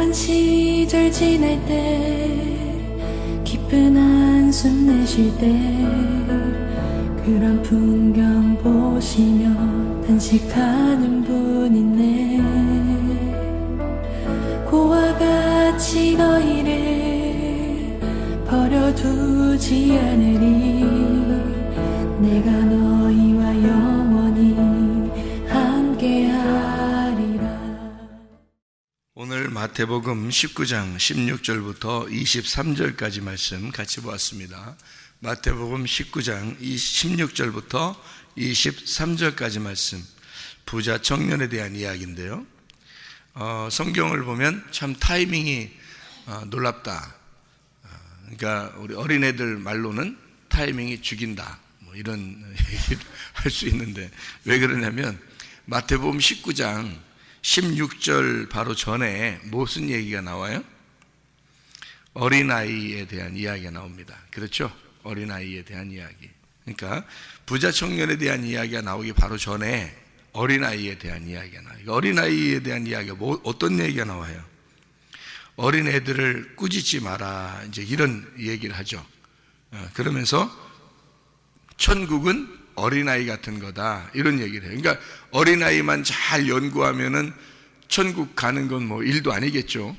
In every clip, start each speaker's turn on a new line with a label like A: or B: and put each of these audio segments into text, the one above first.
A: 고요한 시절 지날 때 깊은 한숨 내쉴 때 그런 풍경 보시며 단식하는 분 있네. 고와 같이 너희를 버려두지 않으리. 내가 너희와 영원히 함께하리라.
B: 오늘 마태복음 19장 16절부터 23절까지 말씀 같이 보았습니다. 마태복음 19장 16절부터 23절까지 말씀, 부자 청년에 대한 이야기인데요. 성경을 보면 참 타이밍이 놀랍다. 그러니까 우리 어린애들 말로는 타이밍이 죽인다, 뭐 이런 얘기를 할 수 있는데, 왜 그러냐면 마태복음 19장 16절 바로 전에 무슨 얘기가 나와요? 어린아이에 대한 이야기가 나옵니다. 그렇죠? 어린아이에 대한 이야기. 그러니까 부자 청년에 대한 이야기가 나오기 바로 전에 어린아이에 대한 이야기가 나와요. 어린아이에 대한 이야기가 어떤 얘기가 나와요? 어린애들을 꾸짖지 마라, 이제 이런 얘기를 하죠. 그러면서 천국은 어린아이 같은 거다, 이런 얘기를 해요. 그러니까 어린아이만 잘 연구하면은 천국 가는 건 뭐 일도 아니겠죠.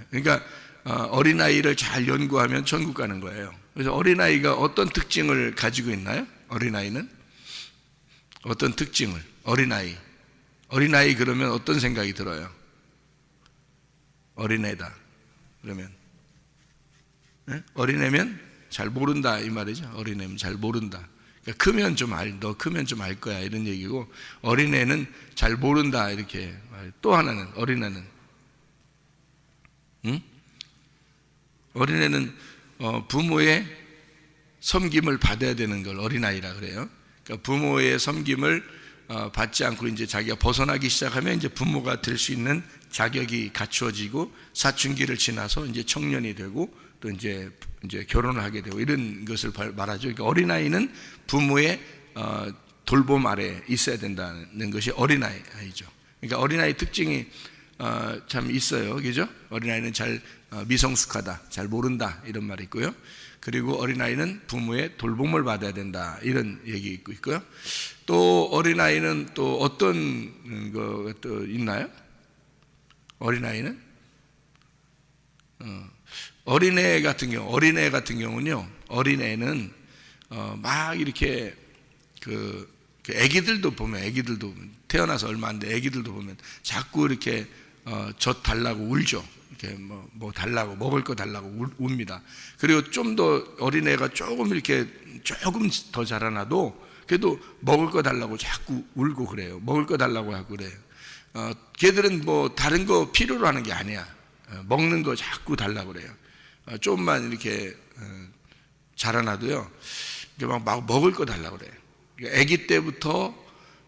B: 그러니까 어린아이를 잘 연구하면 천국 가는 거예요. 그래서 어린아이가 어떤 특징을 가지고 있나요? 어린아이는 어떤 특징을? 어린아이 그러면 어떤 생각이 들어요? 어린애다 그러면, 어린애면 잘 모른다 이 말이죠. 어린애면 잘 모른다. 그러니까 크면 좀 너 크면 좀 알 거야, 이런 얘기고, 어린애는 잘 모른다, 이렇게. 또 하나는, 어린애는 어린애는 부모의 섬김을 받아야 되는 걸 어린아이라 그래요. 그러니까 부모의 섬김을 받지 않고 이제 자기가 벗어나기 시작하면 이제 부모가 될 수 있는 자격이 갖추어지고, 사춘기를 지나서 이제 청년이 되고, 또 이제 결혼을 하게 되고, 이런 것을 말하죠. 그러니까 어린아이는 부모의 돌봄 아래 있어야 된다는 것이 어린아이죠. 그러니까 어린아이 특징이 참 있어요. 그죠? 어린아이는 잘 미성숙하다, 잘 모른다, 이런 말이 있고요. 그리고 어린아이는 부모의 돌봄을 받아야 된다, 이런 얘기 있고요. 또 어린아이는 또 어떤 거 있나요? 어린아이는 어린애 같은 경우는요, 어린애는 막 이렇게 그 애기들도 보면, 태어나서 얼마 안 돼 애기들도 보면 자꾸 이렇게 젖 달라고 울죠. 이렇게 뭐 달라고, 먹을 거 달라고 웁니다. 그리고 좀 더 어린애가 조금 더 자라나도 그래도 먹을 거 달라고 자꾸 울고 그래요. 먹을 거 달라고 하고 그래요. 걔들은 뭐 다른 거 필요로 하는 게 아니야. 먹는 거 자꾸 달라고 그래요. 좀만 이렇게 자라나도요, 막 먹을 거 달라고 그래요. 아기 때부터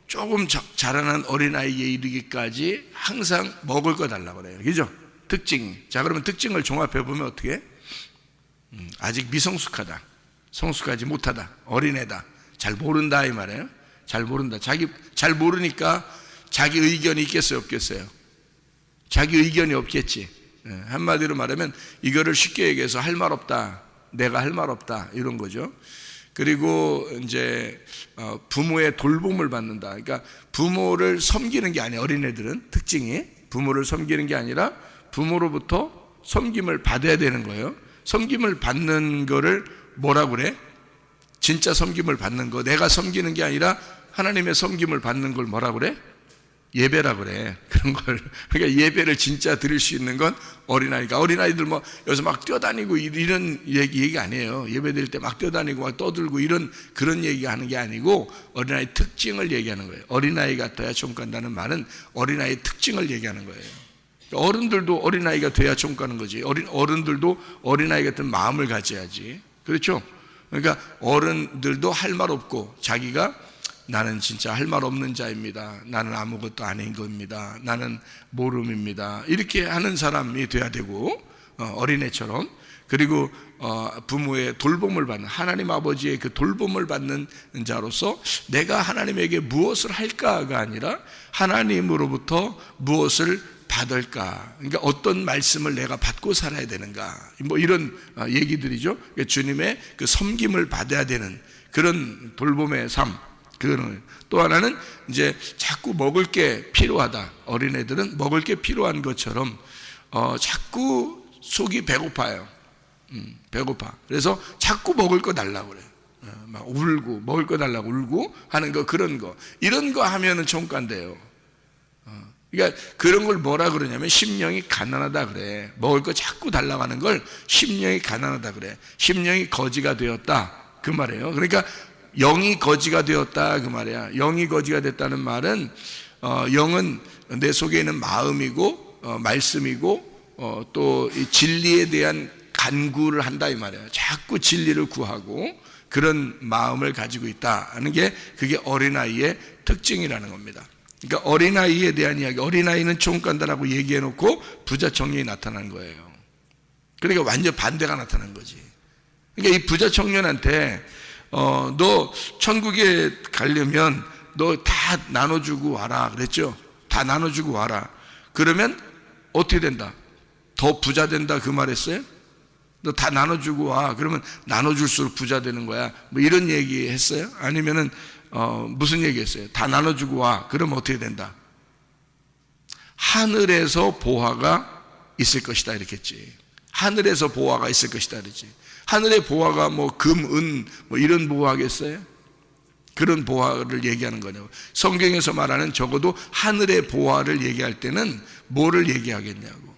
B: 조금 자라난 어린아이에 이르기까지 항상 먹을 거 달라고 그래요. 그죠? 특징이. 자, 그러면 특징을 종합해 보면 어떻게? 아직 미성숙하다, 성숙하지 못하다, 어린애다, 잘 모른다, 이 말이에요. 잘 모른다. 잘 모르니까 자기 의견이 있겠어요, 없겠어요? 자기 의견이 없겠지. 한마디로 말하면 이거를 쉽게 얘기해서 할 말 없다, 내가 할 말 없다, 이런 거죠. 그리고 이제 부모의 돌봄을 받는다. 그러니까 부모를 섬기는 게 아니에요. 어린애들은 특징이 부모를 섬기는 게 아니라 부모로부터 섬김을 받아야 되는 거예요. 섬김을 받는 거를 뭐라고 그래? 진짜 섬김을 받는 거, 내가 섬기는 게 아니라 하나님의 섬김을 받는 걸 뭐라고 그래? 예배라 그래. 그런 걸. 그러니까 예배를 진짜 드릴 수 있는 건 어린아이가. 어린아이들 뭐 여기서 막 뛰어다니고 이런 얘기 아니에요. 예배 드릴 때 막 뛰어다니고 막 떠들고 그런 얘기 하는 게 아니고, 어린아이 특징을 얘기하는 거예요. 어린아이 같아야 총 간다는 말은 어린아이 특징을 얘기하는 거예요. 어른들도 어린아이가 돼야 총 가는 거지. 어른들도 어린아이 같은 마음을 가져야지. 그렇죠? 그러니까 어른들도 할 말 없고, 자기가 나는 진짜 할 말 없는 자입니다, 나는 아무것도 아닌 겁니다, 나는 모름입니다, 이렇게 하는 사람이 돼야 되고, 어린애처럼. 그리고 부모의 돌봄을 받는, 하나님 아버지의 그 돌봄을 받는 자로서 내가 하나님에게 무엇을 할까가 아니라 하나님으로부터 무엇을 받을까? 그러니까 어떤 말씀을 내가 받고 살아야 되는가? 뭐 이런 얘기들이죠. 그러니까 주님의 그 섬김을 받아야 되는 그런 돌봄의 삶. 그거는 또 하나는 이제 자꾸 먹을 게 필요하다. 어린애들은 먹을 게 필요한 것처럼 자꾸 속이 배고파요. 배고파. 그래서 자꾸 먹을 거 달라고 그래요. 막 울고 먹을 거 달라고 울고 하는 거, 그런 거, 이런 거 하면은 총간대요. 그러니까 그런 걸 뭐라 그러냐면 심령이 가난하다 그래. 먹을 거 자꾸 달라고 하는 걸 심령이 가난하다 그래. 심령이 거지가 되었다 그 말이에요. 그러니까 영이 거지가 되었다 그 말이야. 영이 거지가 됐다는 말은 영은 내 속에 있는 마음이고 말씀이고 또 이 진리에 대한 간구를 한다 이 말이에요. 자꾸 진리를 구하고 그런 마음을 가지고 있다 하는 게 그게 어린아이의 특징이라는 겁니다. 그러니까 어린아이에 대한 이야기, 어린아이는 총간다라고 얘기해놓고 부자 청년이 나타난 거예요. 그러니까 완전 반대가 나타난 거지. 그러니까 이 부자 청년한테 너 천국에 가려면 너 다 나눠주고 와라 그랬죠. 다 나눠주고 와라. 그러면 어떻게 된다? 더 부자 된다 그 말했어요? 너 다 나눠주고 와. 그러면 나눠줄수록 부자 되는 거야. 뭐 이런 얘기 했어요? 아니면은 무슨 얘기 했어요? 다 나눠주고 와. 그러면 어떻게 된다? 하늘에서 보화가 있을 것이다 이렇게 했지. 하늘에서 보화가 있을 것이다 그랬지. 하늘의 보화가 뭐 금, 은 뭐 이런 보화겠어요? 그런 보화를 얘기하는 거냐고. 성경에서 말하는 적어도 하늘의 보화를 얘기할 때는 뭐를 얘기하겠냐고.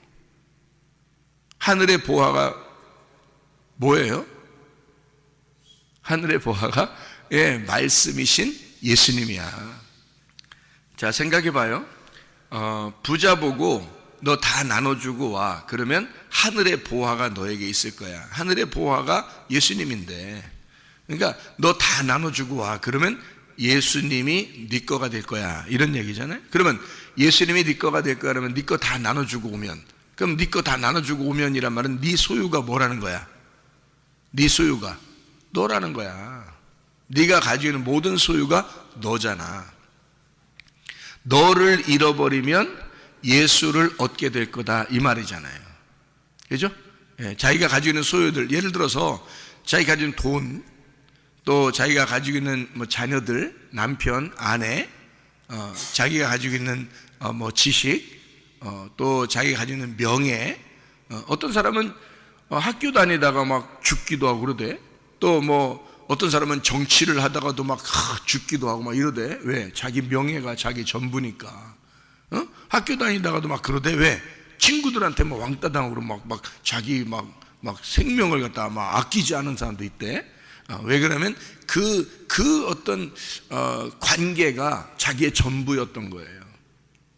B: 하늘의 보화가 뭐예요? 하늘의 보화가 말씀이신 예수님이야. 자, 생각해 봐요. 부자 보고 너 다 나눠주고 와. 그러면 하늘의 보화가 너에게 있을 거야. 하늘의 보화가 예수님인데, 그러니까 너 다 나눠주고 와. 그러면 예수님이 네 거가 될 거야. 이런 얘기잖아요. 그러면 예수님이 네 거가 될 거야. 그러면 네 거 다 나눠주고 오면, 그럼 네 거 다 나눠주고 오면이란 말은 네 소유가 뭐라는 거야? 네 소유가 너라는 거야. 네가 가지고 있는 모든 소유가 너잖아. 너를 잃어버리면 예수를 얻게 될 거다 이 말이잖아요. 그죠? 자기가 가지고 있는 소유들, 예를 들어서 자기가 가지고 있는 돈, 또 자기가 가지고 있는 뭐 자녀들, 남편, 아내, 자기가 가지고 있는 뭐 지식, 또 자기가 가지고 있는 명예. 어떤 사람은 학교 다니다가 막 죽기도 하고 그러대. 또 뭐 어떤 사람은 정치를 하다가도 막 죽기도 하고 막 이러대. 왜? 자기 명예가 자기 전부니까. 학교 다니다가도 막 그러대. 왜? 친구들한테 뭐 왕따 당하고 막 자기 막 생명을 갖다가 막 아끼지 않은 사람도 있대. 왜 그러면 그 어떤 관계가 자기의 전부였던 거예요.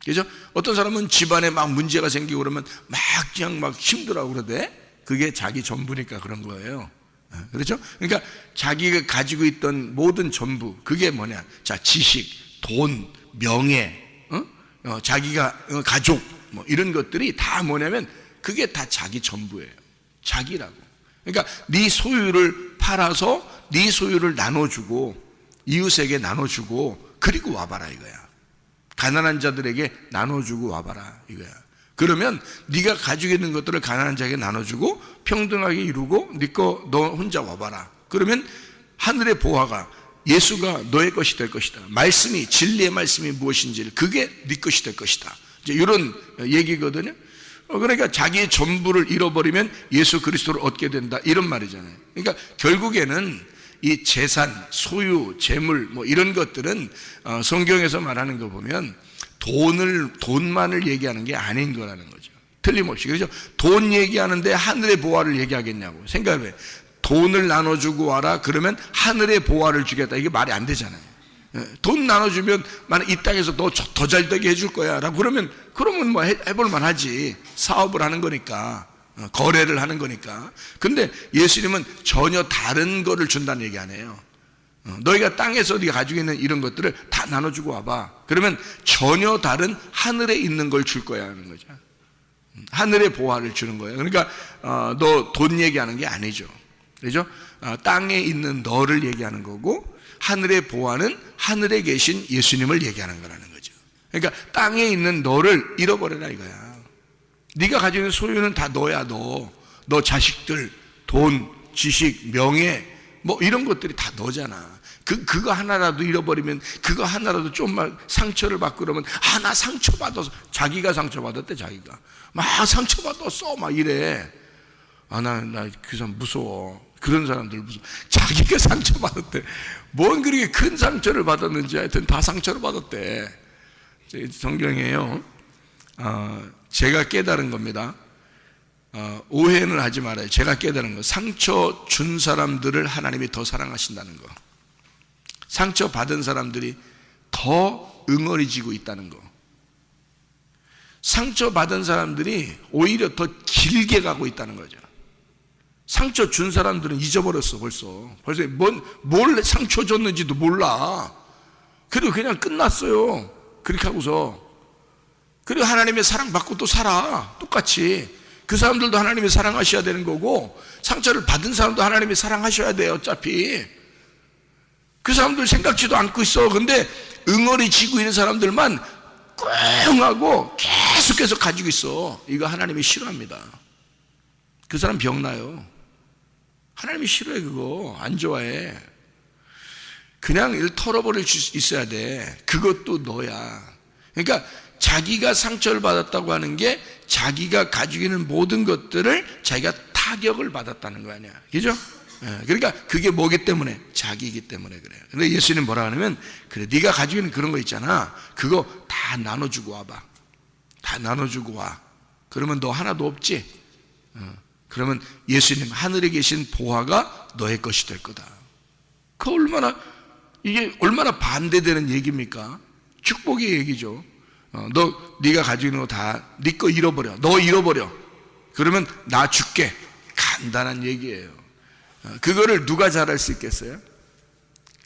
B: 그죠? 어떤 사람은 집안에 막 문제가 생기고 그러면 그냥 막 힘들어하고 그러대. 그게 자기 전부니까 그런 거예요. 그렇죠? 그러니까 자기가 가지고 있던 모든 전부, 그게 뭐냐? 자, 지식, 돈, 명예, 자기가 가족, 뭐 이런 것들이 다 뭐냐면 그게 다 자기 전부예요. 자기라고. 그러니까 네 소유를 팔아서 네 소유를 나눠주고 이웃에게 나눠주고 그리고 와봐라 이거야. 가난한 자들에게 나눠주고 와봐라 이거야. 그러면 네가 가지고 있는 것들을 가난한 자에게 나눠주고 평등하게 이루고 네 거 너 혼자 와봐라. 그러면 하늘의 보화가 예수가 너의 것이 될 것이다. 말씀이, 진리의 말씀이 무엇인지 그게 네 것이 될 것이다. 이제 이런 얘기거든요. 그러니까 자기의 전부를 잃어버리면 예수 그리스도를 얻게 된다 이런 말이잖아요. 그러니까 결국에는 이 재산, 소유, 재물 뭐 이런 것들은 성경에서 말하는 거 보면 돈만을 얘기하는 게 아닌 거라는 거죠. 틀림없이. 그렇죠? 돈 얘기하는데 하늘의 보화를 얘기하겠냐고. 생각해. 돈을 나눠주고 와라. 그러면 하늘의 보화를 주겠다. 이게 말이 안 되잖아요. 돈 나눠주면 이 땅에서 너 더 잘되게 해줄 거야 라고 그러면 뭐 해볼만 하지. 사업을 하는 거니까, 거래를 하는 거니까. 근데 예수님은 전혀 다른 거를 준다는 얘기 안 해요. 너희가 땅에서 네가 가지고 있는 이런 것들을 다 나눠주고 와봐. 그러면 전혀 다른 하늘에 있는 걸 줄 거야 하는 거죠. 하늘의 보화를 주는 거예요. 그러니까 너 돈 얘기하는 게 아니죠. 그렇죠? 땅에 있는 너를 얘기하는 거고, 하늘의 보화는 하늘에 계신 예수님을 얘기하는 거라는 거죠. 그러니까 땅에 있는 너를 잃어버려라 이거야. 네가 가지고 있는 소유는 다 너야. 너 자식들, 돈, 지식, 명예 뭐 이런 것들이 다 너잖아. 그거 하나라도 잃어버리면, 그거 하나라도 좀만 상처를 받고 그러면, 나 상처받아서, 자기가 상처받았대. 자기가 막 상처받았어 막 이래. 나 그 사람 무서워. 그런 사람들 무서워. 자기가 상처받았대. 뭔 그렇게 큰 상처를 받았는지 하여튼 다 상처를 받았대. 성경이에요. 제가 깨달은 겁니다. 오해는 하지 말아요. 제가 깨달은 거, 상처 준 사람들을 하나님이 더 사랑하신다는 거, 상처 받은 사람들이 더 응어리지고 있다는 거, 상처 받은 사람들이 오히려 더 길게 가고 있다는 거죠. 상처 준 사람들은 잊어버렸어. 벌써 뭘 상처 줬는지도 몰라. 그리고 그냥 끝났어요. 그렇게 하고서. 그리고 하나님의 사랑받고 또 살아. 똑같이. 그 사람들도 하나님이 사랑하셔야 되는 거고, 상처를 받은 사람도 하나님이 사랑하셔야 돼요. 어차피 그 사람들 생각지도 않고 있어. 근데 응어리 지고 있는 사람들만 꽝 하고 계속해서 가지고 있어. 이거 하나님이 싫어합니다. 그 사람 병나요. 하나님이 싫어해. 그거 안 좋아해. 그냥 일 털어버릴 수 있어야 돼. 그것도 너야. 그러니까 자기가 상처를 받았다고 하는 게 자기가 가지고 있는 모든 것들을 자기가 타격을 받았다는 거 아니야. 그죠? 그러니까 그게 뭐기 때문에? 자기이기 때문에 그래요. 근데 예수님 뭐라 하냐면, 그래, 네가 가지고 있는 그런 거 있잖아. 그거 다 나눠주고 와봐. 다 나눠주고 와. 그러면 너 하나도 없지? 그러면 예수님 하늘에 계신 보화가 너의 것이 될 거다. 이게 얼마나 반대되는 얘기입니까? 축복의 얘기죠. 네가 가지고 있는 거 다 네 거 잃어버려. 너 잃어버려. 그러면 나 줄게. 간단한 얘기예요. 그거를 누가 잘할 수 있겠어요?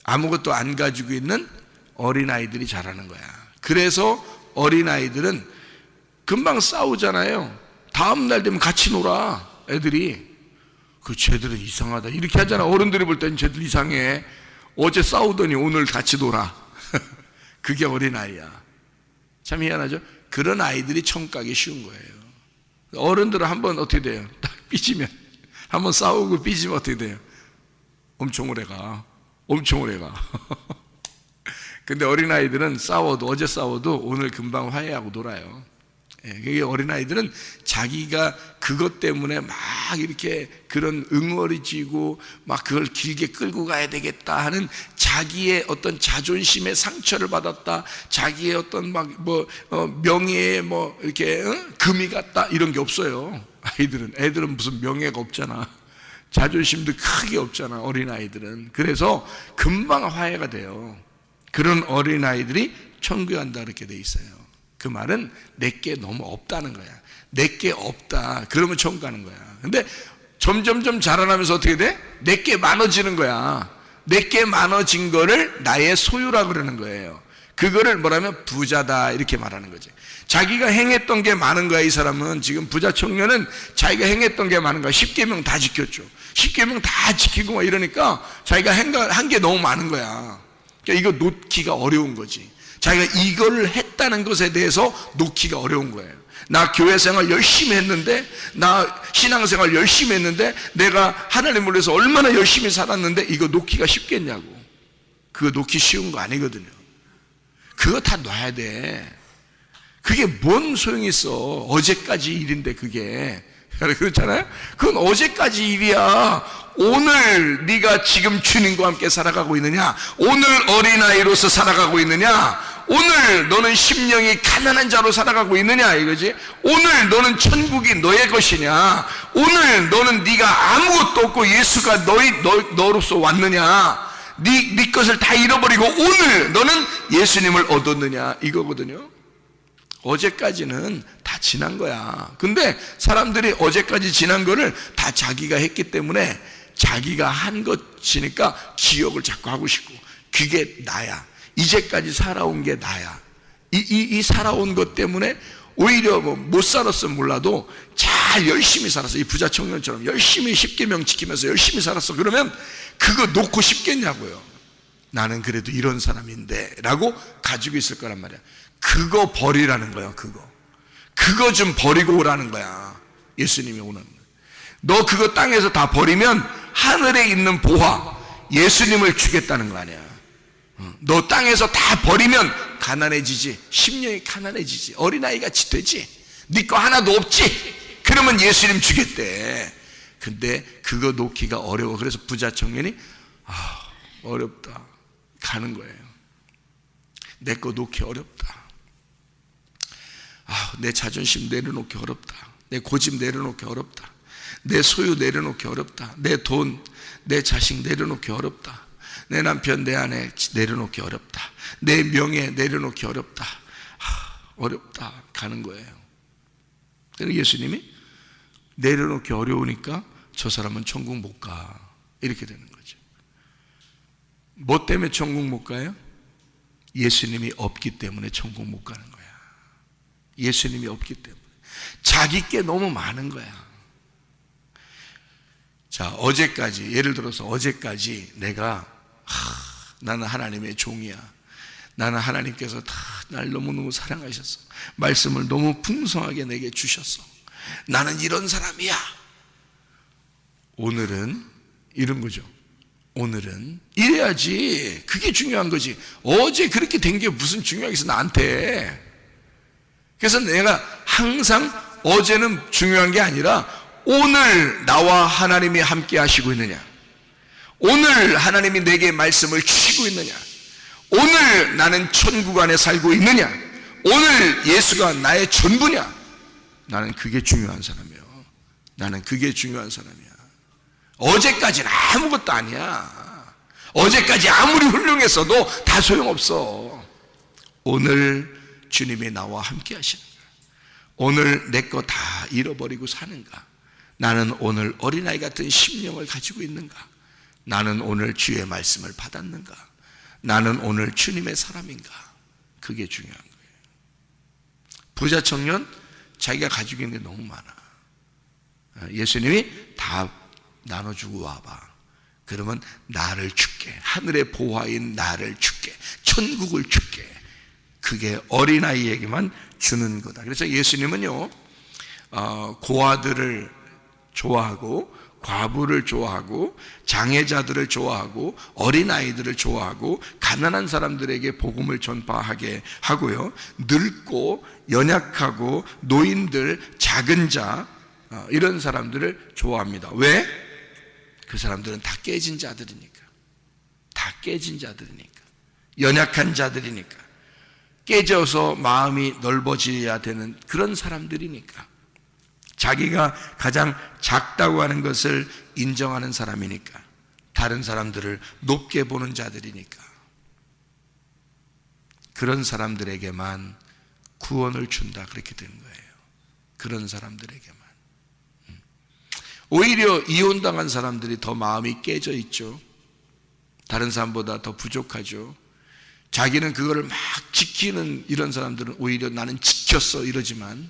B: 아무것도 안 가지고 있는 어린아이들이 잘하는 거야. 그래서 어린아이들은 금방 싸우잖아요. 다음날 되면 같이 놀아. 애들이. 쟤들은 이상하다 이렇게 하잖아. 어른들이 볼 때는 쟤들 이상해. 어제 싸우더니 오늘 같이 놀아. 그게 어린아이야. 참 희한하죠? 그런 아이들이 천국 가기 쉬운 거예요. 어른들은 한번 어떻게 돼요? 딱 삐지면, 한번 싸우고 삐지면 어떻게 돼요? 엄청 오래 가. 근데 어린아이들은 어제 싸워도 오늘 금방 화해하고 놀아요. 그게 어린아이들은 자기가 그것 때문에 막 이렇게 그런 응어리지고 막 그걸 길게 끌고 가야 되겠다 하는 자기의 어떤 자존심의 상처를 받았다, 자기의 어떤 명예에 이렇게 금이 갔다 이런 게 없어요. 애들은 무슨 명예가 없잖아. 자존심도 크게 없잖아. 어린아이들은. 그래서 금방 화해가 돼요. 그런 어린아이들이 천국에 간다 그렇게 돼 있어요. 그 말은 내게 너무 없다는 거야. 내게 없다. 그러면 천국 가는 거야. 근데 점점점 자라나면서 어떻게 돼? 내게 많아지는 거야. 내게 많아진 거를 나의 소유라 그러는 거예요. 그거를 뭐라면 부자다 이렇게 말하는 거지. 자기가 행했던 게 많은 거야. 이 사람은 지금 부자 청년은 자기가 행했던 게 많은 거야. 10계명 다 지켰죠. 10계명 다 지키고 막 이러니까 자기가 한 게 너무 많은 거야. 그러니까 이거 놓기가 어려운 거지. 자기가 이걸 했다는 것에 대해서 놓기가 어려운 거예요. 나 교회 생활 열심히 했는데, 나 신앙생활 열심히 했는데, 내가 하나님을 위해서 얼마나 열심히 살았는데 이거 놓기가 쉽겠냐고. 그거 놓기 쉬운 거 아니거든요. 그거 다 놔야 돼. 그게 뭔 소용이 있어. 어제까지 일인데 그게. 그렇잖아요. 그건 어제까지 일이야. 오늘 네가 지금 주님과 함께 살아가고 있느냐, 오늘 어린아이로서 살아가고 있느냐, 오늘 너는 심령이 가난한 자로 살아가고 있느냐 이거지. 오늘 너는 천국이 너의 것이냐, 오늘 너는 네가 아무것도 없고 예수가 너로서 왔느냐, 네 것을 다 잃어버리고 오늘 너는 예수님을 얻었느냐 이거거든요. 어제까지는 다 지난 거야. 근데 사람들이 어제까지 지난 거를 다 자기가 했기 때문에 자기가 한 것이니까 기억을 자꾸 하고 싶고, 그게 나야. 이제까지 살아온 게 나야. 이 살아온 것 때문에 오히려 못 살았으면 몰라도 잘 열심히 살았어. 이 부자 청년처럼 열심히 10계명 지키면서 열심히 살았어. 그러면 그거 놓고 싶겠냐고요. 나는 그래도 이런 사람인데 라고 가지고 있을 거란 말이야. 그거 버리라는 거예요. 그거 좀 버리고 오라는 거야. 예수님이 오는 거야. 너 그거 땅에서 다 버리면 하늘에 있는 보화 예수님을 주겠다는 거 아니야. 너 땅에서 다 버리면 가난해지지. 심령이 가난해지지. 어린아이같이 되지. 네 거 하나도 없지. 그러면 예수님 주겠대. 근데 그거 놓기가 어려워. 그래서 부자 청년이 어렵다 가는 거예요. 내 거 놓기 어렵다. 내 자존심 내려놓기 어렵다. 내 고집 내려놓기 어렵다. 내 소유 내려놓기 어렵다. 내 돈, 내 자식 내려놓기 어렵다. 내 남편, 내 아내 내려놓기 어렵다. 내 명예 내려놓기 어렵다. 어렵다 가는 거예요. 그래서 예수님이 내려놓기 어려우니까 저 사람은 천국 못 가. 이렇게 되는 거죠. 뭐 때문에 천국 못 가요? 예수님이 없기 때문에 천국 못 가는 거야. 예수님이 없기 때문에. 자기 게 너무 많은 거야. 자, 어제까지, 예를 들어서 어제까지 내가 나는 하나님의 종이야. 나는 하나님께서 다 날 너무너무 사랑하셨어. 말씀을 너무 풍성하게 내게 주셨어. 나는 이런 사람이야. 오늘은 이런 거죠. 오늘은 이래야지. 그게 중요한 거지. 어제 그렇게 된 게 무슨 중요하겠어 나한테. 그래서 내가 항상 어제는 중요한 게 아니라 오늘 나와 하나님이 함께 하시고 있느냐, 오늘 하나님이 내게 말씀을 주시고 있느냐, 오늘 나는 천국 안에 살고 있느냐, 오늘 예수가 나의 전부냐. 나는 그게 중요한 사람이에요. 나는 그게 중요한 사람이야. 어제까지는 아무것도 아니야. 어제까지 아무리 훌륭했어도 다 소용없어. 오늘 주님이 나와 함께 하시는 거야. 오늘 내 거 다 잃어버리고 사는가? 나는 오늘 어린아이 같은 심령을 가지고 있는가? 나는 오늘 주의 말씀을 받았는가? 나는 오늘 주님의 사람인가? 그게 중요한 거예요. 부자 청년 자기가 가지고 있는 게 너무 많아. 예수님이 다 나눠주고 와봐. 그러면 나를 줄게. 하늘의 보화인 나를 줄게. 천국을 줄게. 그게 어린아이에게만 주는 거다. 그래서 예수님은요, 고아들을 좋아하고, 과부를 좋아하고, 장애자들을 좋아하고, 어린아이들을 좋아하고, 가난한 사람들에게 복음을 전파하게 하고요, 늙고 연약하고 노인들, 작은 자, 이런 사람들을 좋아합니다. 왜? 그 사람들은 다 깨진 자들이니까. 다 깨진 자들이니까. 연약한 자들이니까. 깨져서 마음이 넓어져야 되는 그런 사람들이니까. 자기가 가장 작다고 하는 것을 인정하는 사람이니까. 다른 사람들을 높게 보는 자들이니까. 그런 사람들에게만 구원을 준다. 그렇게 된 거예요. 그런 사람들에게만. 오히려 이혼당한 사람들이 더 마음이 깨져 있죠. 다른 사람보다 더 부족하죠. 자기는 그거를 막 지키는 이런 사람들은 오히려 나는 지켰어 이러지만,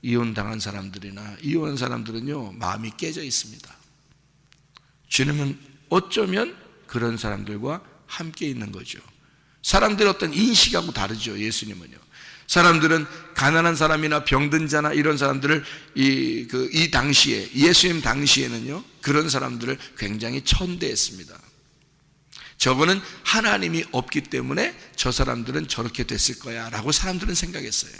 B: 이혼당한 사람들이나 이혼한 사람들은요, 마음이 깨져 있습니다. 주님은 어쩌면 그런 사람들과 함께 있는 거죠. 사람들의 어떤 인식하고 다르죠. 예수님은요, 사람들은 가난한 사람이나 병든 자나 이런 사람들을 이 당시에, 예수님 당시에는요, 그런 사람들을 굉장히 천대했습니다. 저거는 하나님이 없기 때문에 저 사람들은 저렇게 됐을 거야 라고 사람들은 생각했어요.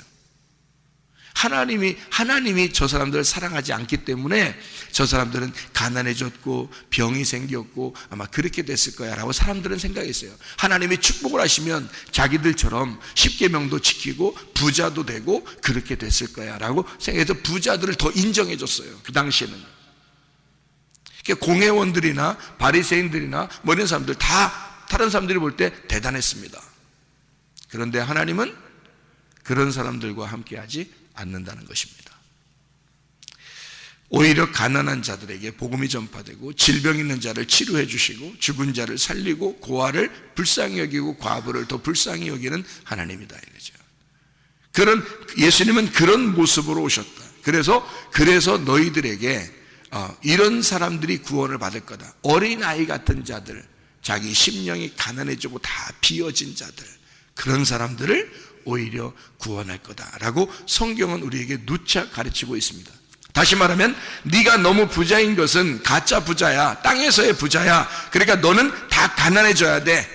B: 하나님이 저 사람들을 사랑하지 않기 때문에 저 사람들은 가난해졌고 병이 생겼고 아마 그렇게 됐을 거야 라고 사람들은 생각했어요. 하나님이 축복을 하시면 자기들처럼 십계명도 지키고 부자도 되고 그렇게 됐을 거야 라고 생각해서 부자들을 더 인정해 줬어요. 그 당시에는. 공회원들이나 바리새인들이나 뭐 이런 사람들 다 다른 사람들이 볼 때 대단했습니다. 그런데 하나님은 그런 사람들과 함께하지 않는다는 것입니다. 오히려 가난한 자들에게 복음이 전파되고, 질병 있는 자를 치료해 주시고, 죽은 자를 살리고, 고아를 불쌍히 여기고 과부를 더 불쌍히 여기는 하나님이다 이거죠. 예수님은 그런 모습으로 오셨다. 그래서 너희들에게 이런 사람들이 구원을 받을 거다. 어린아이 같은 자들, 자기 심령이 가난해지고 다 비어진 자들, 그런 사람들을 오히려 구원할 거다라고 성경은 우리에게 누차 가르치고 있습니다. 다시 말하면 네가 너무 부자인 것은 가짜 부자야. 땅에서의 부자야. 그러니까 너는 다 가난해져야 돼.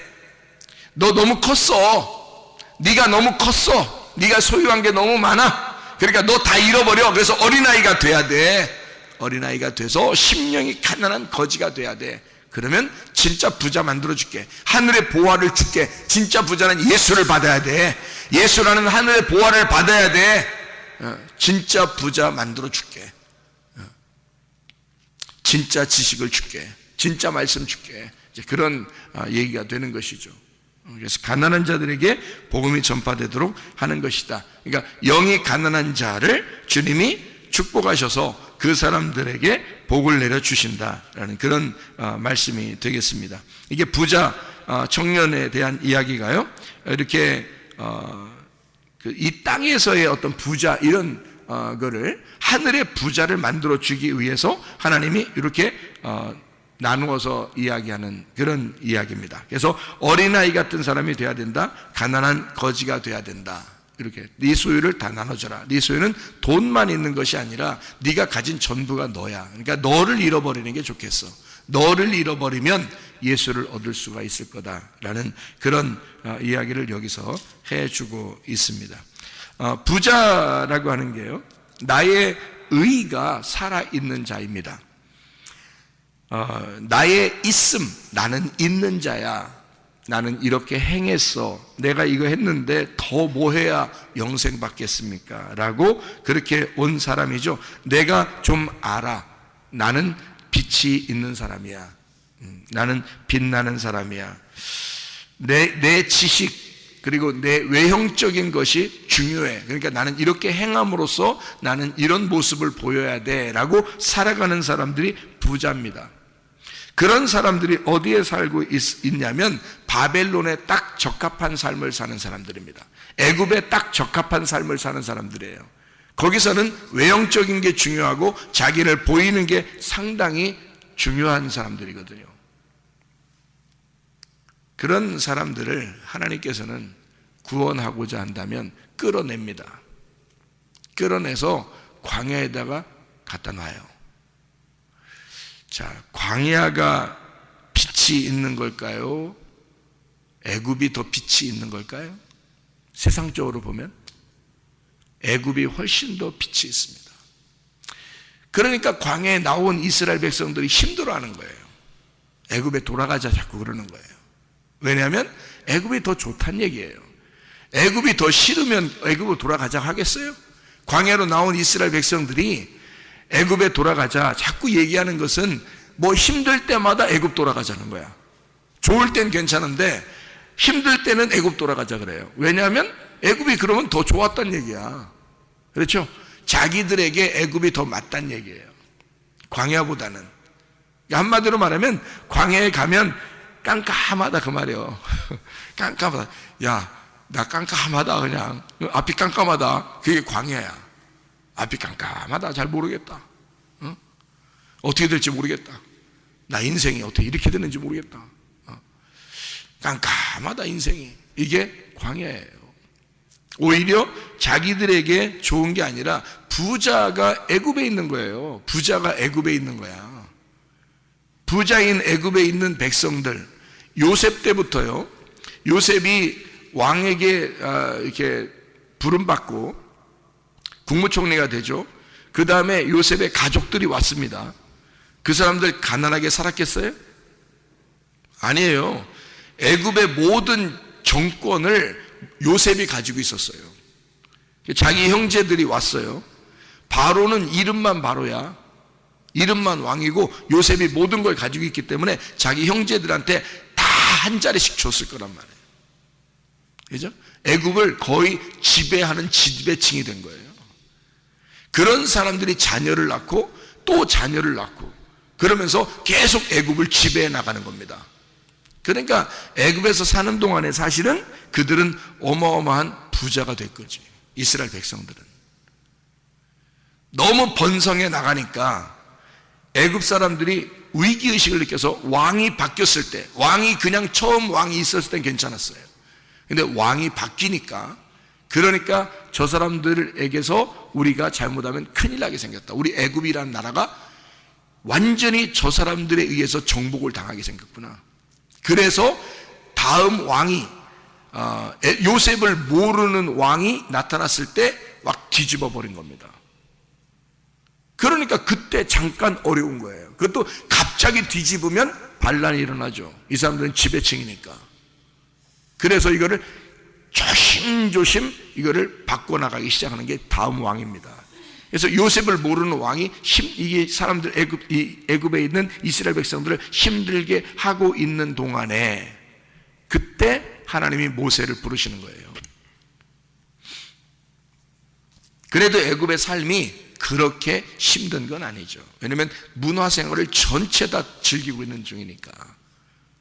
B: 너 너무 컸어. 네가 너무 컸어. 네가 소유한 게 너무 많아. 그러니까 너 다 잃어버려. 그래서 어린아이가 돼야 돼. 어린아이가 돼서 심령이 가난한 거지가 돼야 돼. 그러면 진짜 부자 만들어줄게. 하늘의 보화를 줄게. 진짜 부자는 예수를 받아야 돼. 예수라는 하늘의 보화를 받아야 돼. 진짜 부자 만들어줄게. 진짜 지식을 줄게. 진짜 말씀 줄게. 이제 그런 얘기가 되는 것이죠. 그래서 가난한 자들에게 복음이 전파되도록 하는 것이다. 그러니까 영이 가난한 자를 주님이 축복하셔서 그 사람들에게 복을 내려주신다라는 그런 말씀이 되겠습니다. 이게 부자 청년에 대한 이야기가요, 이렇게 이 땅에서의 어떤 부자 이런 거를 하늘의 부자를 만들어 주기 위해서 하나님이 이렇게 나누어서 이야기하는 그런 이야기입니다. 그래서 어린아이 같은 사람이 돼야 된다. 가난한 거지가 돼야 된다. 이렇게 네 소유를 다 나눠줘라. 네 소유는 돈만 있는 것이 아니라 네가 가진 전부가 너야. 그러니까 너를 잃어버리는 게 좋겠어. 너를 잃어버리면 예수를 얻을 수가 있을 거다라는 그런 이야기를 여기서 해주고 있습니다. 부자라고 하는 게요, 나의 의가 살아있는 자입니다. 나의 있음, 나는 있는 자야. 나는 이렇게 행했어. 내가 이거 했는데 더 뭐 해야 영생 받겠습니까? 라고 그렇게 온 사람이죠. 내가 좀 알아. 나는 빛이 있는 사람이야. 나는 빛나는 사람이야. 내 지식 그리고 내 외형적인 것이 중요해. 그러니까 나는 이렇게 행함으로써 나는 이런 모습을 보여야 돼 라고 살아가는 사람들이 부자입니다. 그런 사람들이 어디에 살고 있냐면 바벨론에 딱 적합한 삶을 사는 사람들입니다. 애굽에 딱 적합한 삶을 사는 사람들이에요. 거기서는 외형적인 게 중요하고 자기를 보이는 게 상당히 중요한 사람들이거든요. 그런 사람들을 하나님께서는 구원하고자 한다면 끌어냅니다. 끌어내서 광야에다가 갖다 놔요. 자, 광야가 빛이 있는 걸까요? 애굽이 더 빛이 있는 걸까요? 세상적으로 보면 애굽이 훨씬 더 빛이 있습니다. 그러니까 광야에 나온 이스라엘 백성들이 힘들어하는 거예요. 애굽에 돌아가자 자꾸 그러는 거예요. 왜냐하면 애굽이 더 좋다는 얘기예요. 애굽이 더 싫으면 애굽으로 돌아가자 하겠어요? 광야로 나온 이스라엘 백성들이 애굽에 돌아가자 자꾸 얘기하는 것은 뭐 힘들 때마다 애굽 돌아가자는 거야. 좋을 땐 괜찮은데 힘들 때는 애굽 돌아가자 그래요. 왜냐하면 애굽이 그러면 더 좋았단 얘기야. 그렇죠? 자기들에게 애굽이 더 맞단 얘기예요. 광야보다는. 한마디로 말하면 광야에 가면 깜깜하다 그 말이에요. 깜깜하다. 야, 나 깜깜하다 그냥. 앞이 깜깜하다. 그게 광야야. 앞이 깜깜하다. 잘 모르겠다. 어떻게 될지 모르겠다. 나 인생이 어떻게 이렇게 되는지 모르겠다. 깜깜하다 인생이. 이게 광야예요. 오히려 자기들에게 좋은 게 아니라 부자가 애굽에 있는 거예요. 부자가 애굽에 있는 거야. 부자인 애굽에 있는 백성들, 요셉 때부터요, 요셉이 왕에게 이렇게 부름받고 국무총리가 되죠. 그 다음에 요셉의 가족들이 왔습니다. 그 사람들 가난하게 살았겠어요? 아니에요. 애굽의 모든 정권을 요셉이 가지고 있었어요. 자기 형제들이 왔어요. 바로는 이름만 바로야. 이름만 왕이고 요셉이 모든 걸 가지고 있기 때문에 자기 형제들한테 다 한 자리씩 줬을 거란 말이에요. 그죠? 애굽을 거의 지배하는 지배층이 된 거예요. 그런 사람들이 자녀를 낳고 또 자녀를 낳고 그러면서 계속 애굽을 지배해 나가는 겁니다. 그러니까 애굽에서 사는 동안에 사실은 그들은 어마어마한 부자가 될 거지. 이스라엘 백성들은 너무 번성해 나가니까 애굽 사람들이 위기의식을 느껴서 왕이 바뀌었을 때, 왕이 그냥 처음 왕이 있었을 땐 괜찮았어요. 근데 왕이 바뀌니까 그러니까 저 사람들에게서 우리가 잘못하면 큰일 나게 생겼다. 우리 애굽이라는 나라가 완전히 저 사람들에 의해서 정복을 당하게 생겼구나. 그래서 다음 왕이 요셉을 모르는 왕이 나타났을 때 막 뒤집어 버린 겁니다. 그러니까 그때 잠깐 어려운 거예요. 그것도 갑자기 뒤집으면 반란이 일어나죠. 이 사람들은 지배층이니까. 그래서 이거를 조심조심 이거를 바꿔나가기 시작하는 게 다음 왕입니다. 그래서 요셉을 모르는 왕이 이게 사람들 애굽에 있는 이스라엘 백성들을 힘들게 하고 있는 동안에 그때 하나님이 모세를 부르시는 거예요. 그래도 애굽의 삶이 그렇게 힘든 건 아니죠. 왜냐하면 문화 생활을 전체 다 즐기고 있는 중이니까.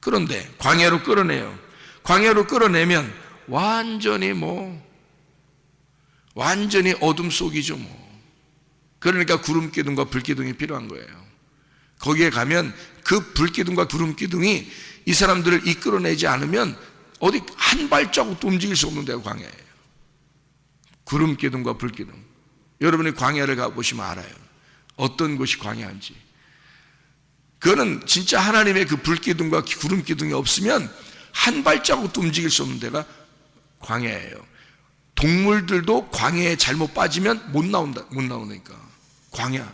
B: 그런데 광야로 끌어내요. 광야로 끌어내면 완전히 어둠 속이죠 그러니까 구름 기둥과 불 기둥이 필요한 거예요. 거기에 가면 그 불 기둥과 구름 기둥이 이 사람들을 이끌어내지 않으면 어디 한 발자국도 움직일 수 없는 데가 광야예요. 구름 기둥과 불 기둥. 여러분이 광야를 가보시면 알아요. 어떤 곳이 광야인지. 그거는 진짜 하나님의 그 불 기둥과 구름 기둥이 없으면 한 발자국도 움직일 수 없는 데가 광야예요. 동물들도 광야에 잘못 빠지면 못 나오니까.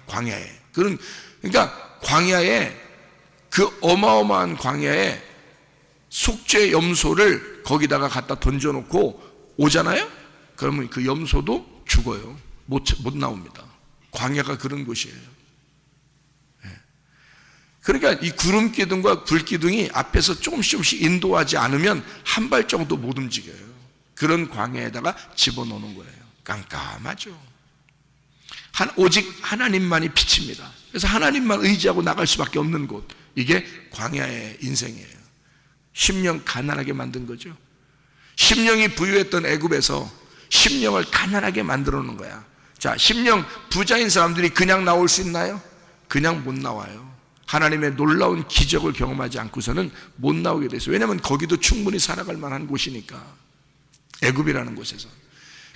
B: 광야에. 그러니까 광야에 그 어마어마한 광야에 속죄 염소를 거기다가 갖다 던져놓고 오잖아요? 그러면 그 염소도 죽어요. 못 나옵니다. 광야가 그런 곳이에요. 그러니까 이 구름 기둥과 불 기둥이 앞에서 조금씩 인도하지 않으면 한 발자국도 못 움직여요. 그런 광야에다가 집어넣는 거예요. 깜깜하죠. 오직 하나님만이 빛입니다. 그래서 하나님만 의지하고 나갈 수밖에 없는 곳. 이게 광야의 인생이에요. 심령 가난하게 만든 거죠. 심령이 부유했던 애굽에서 심령을 가난하게 만들어 놓은 거야. 자, 심령 부자인 사람들이 그냥 나올 수 있나요? 그냥 못 나와요. 하나님의 놀라운 기적을 경험하지 않고서는 못 나오게 됐어요. 왜냐하면 거기도 충분히 살아갈 만한 곳이니까. 애굽이라는 곳에서.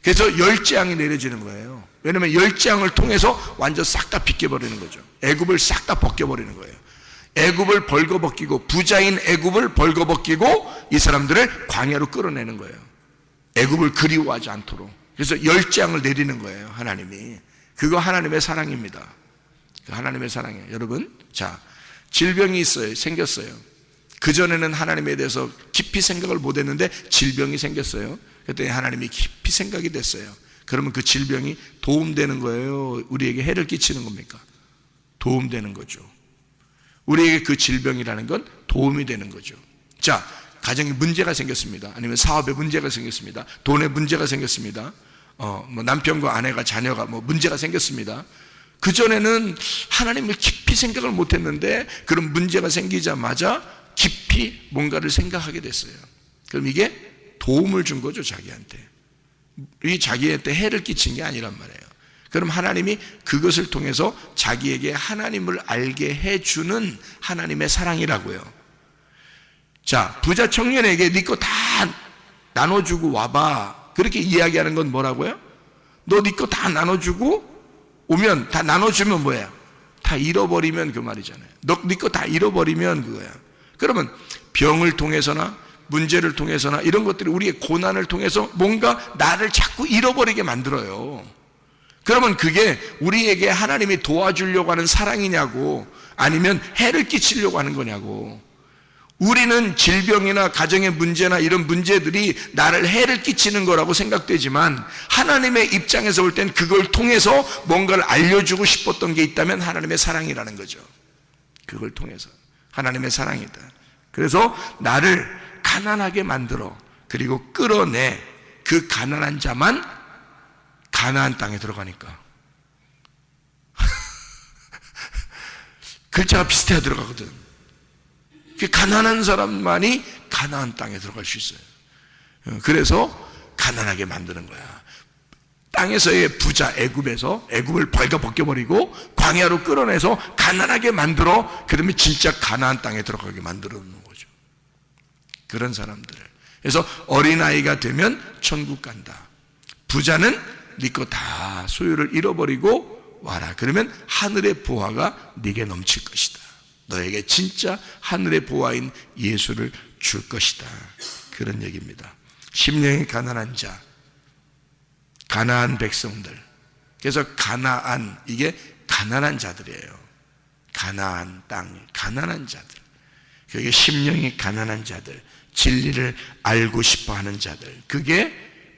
B: 그래서 열재앙이 내려지는 거예요. 왜냐하면 열재앙을 통해서 완전 싹 다 빗겨버리는 거죠. 애굽을 싹 다 벗겨버리는 거예요. 애굽을 벌거벗기고, 부자인 애굽을 벌거벗기고 이 사람들을 광야로 끌어내는 거예요. 애굽을 그리워하지 않도록. 그래서 열재앙을 내리는 거예요. 하나님이. 그거 하나님의 사랑입니다. 하나님의 사랑이에요. 여러분, 자, 질병이 생겼어요. 그전에는 하나님에 대해서 깊이 생각을 못했는데 질병이 생겼어요. 그랬더니 하나님이 깊이 생각이 됐어요. 그러면 그 질병이 도움되는 거예요? 우리에게 해를 끼치는 겁니까? 도움되는 거죠. 우리에게 그 질병이라는 건 도움이 되는 거죠. 자, 가정에 문제가 생겼습니다. 아니면 사업에 문제가 생겼습니다. 돈에 문제가 생겼습니다. 남편과 아내가, 자녀가 문제가 생겼습니다. 그전에는 하나님을 깊이 생각을 못했는데 그런 문제가 생기자마자 깊이 뭔가를 생각하게 됐어요. 그럼 이게 도움을 준 거죠, 자기한테. 이 자기한테 해를 끼친 게 아니란 말이에요. 그럼 하나님이 그것을 통해서 자기에게 하나님을 알게 해주는 하나님의 사랑이라고요. 자, 부자 청년에게 네 거 다 나눠주고 와봐. 그렇게 이야기하는 건 뭐라고요? 너 네 거 다 나눠주고 오면, 다 나눠주면 뭐야? 다 잃어버리면 그 말이잖아요. 너 네 거 다 잃어버리면 그거야. 그러면 병을 통해서나 문제를 통해서나 이런 것들이 우리의 고난을 통해서 뭔가 나를 자꾸 잃어버리게 만들어요. 그러면 그게 우리에게 하나님이 도와주려고 하는 사랑이냐고, 아니면 해를 끼치려고 하는 거냐고. 우리는 질병이나 가정의 문제나 이런 문제들이 나를 해를 끼치는 거라고 생각되지만 하나님의 입장에서 볼 땐 그걸 통해서 뭔가를 알려주고 싶었던 게 있다면 하나님의 사랑이라는 거죠. 그걸 통해서 하나님의 사랑이다. 그래서 나를 가난하게 만들어, 그리고 끌어내. 그 가난한 자만 가나안 땅에 들어가니까. 글자가 비슷해야 들어가거든. 그 가난한 사람만이 가나안 땅에 들어갈 수 있어요. 그래서 가난하게 만드는 거야. 땅에서의 부자 애굽을 벌거벗겨버리고 광야로 끌어내서 가난하게 만들어, 그러면 진짜 가나안 땅에 들어가게 만들어 놓는 거죠. 그런 사람들을. 그래서 어린아이가 되면 천국 간다. 부자는 네 거 다 소유를 잃어버리고 와라. 그러면 하늘의 보화가 네게 넘칠 것이다. 너에게 진짜 하늘의 보화인 예수를 줄 것이다. 그런 얘기입니다. 심령이 가난한 자, 가나안 백성들. 그래서 가나안, 이게 가난한 자들이에요. 가나안 땅, 가난한 자들. 그게 심령이 가난한 자들, 진리를 알고 싶어 하는 자들. 그게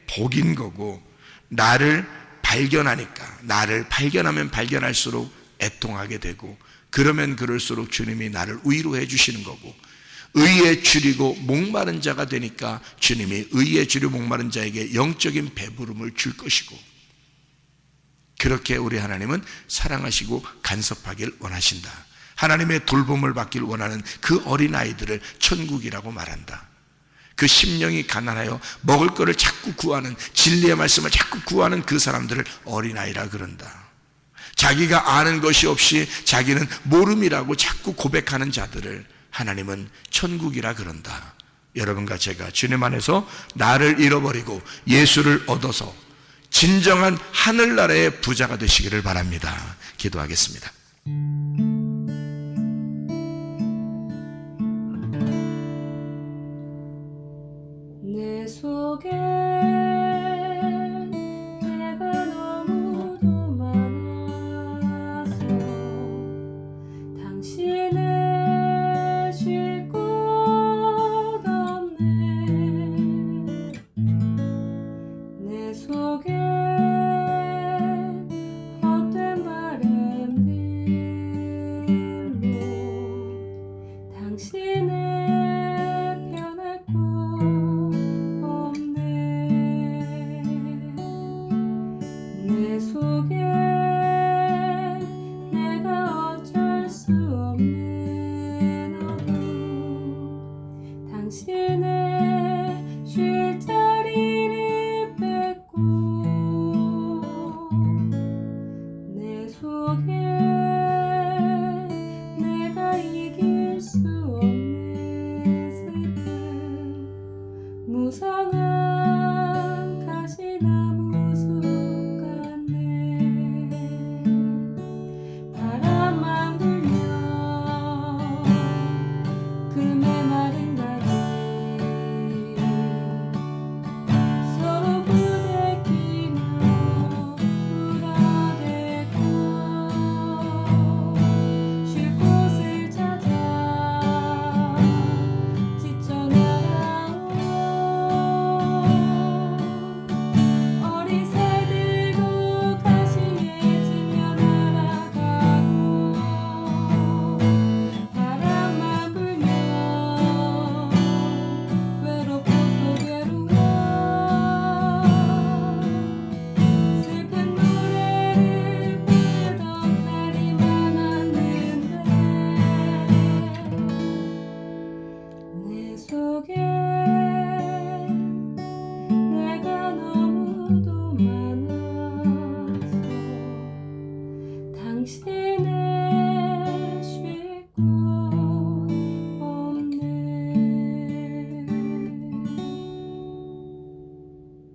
B: 복인 거고, 나를 발견하니까, 나를 발견하면 발견할수록 애통하게 되고, 그러면 그럴수록 주님이 나를 위로해 주시는 거고, 의에 줄이고 목마른 자가 되니까 주님이 의에 줄이고 목마른 자에게 영적인 배부름을 줄 것이고, 그렇게 우리 하나님은 사랑하시고 간섭하길 원하신다. 하나님의 돌봄을 받길 원하는 그 어린아이들을 천국이라고 말한다. 그 심령이 가난하여 먹을 것을 자꾸 구하는, 진리의 말씀을 자꾸 구하는 그 사람들을 어린아이라 그런다. 자기가 아는 것이 없이 자기는 모름이라고 자꾸 고백하는 자들을 하나님은 천국이라 그런다. 여러분과 제가 주님 안에서 나를 잃어버리고 예수를 얻어서 진정한 하늘나라의 부자가 되시기를 바랍니다. 기도하겠습니다.
A: 내 속에 내가 너무도 많아서 당신을 쉴 곳 없네. 내 속에 헛된 바램들로 당신을 변할 곳 없네. 내 속에 내가 어쩔 수 없는 어둠, 당신의 쉴 자리를 뺏고 내 속에 내가 이길 수 없는 슬픔, 무성한 가시나무 숲 같네. 바람만 불면 그 메마른 다리 서로 부대끼며 울어대고 쉴 곳을 찾아 지쳐 날아온 어린 새들도 가시에 지며 날아가고, 바람만 불면 외롭고 또 괴로워 슬픈 노래를 부르던 날이 많았는데 내 속에 내가 너무도 많아서 당신을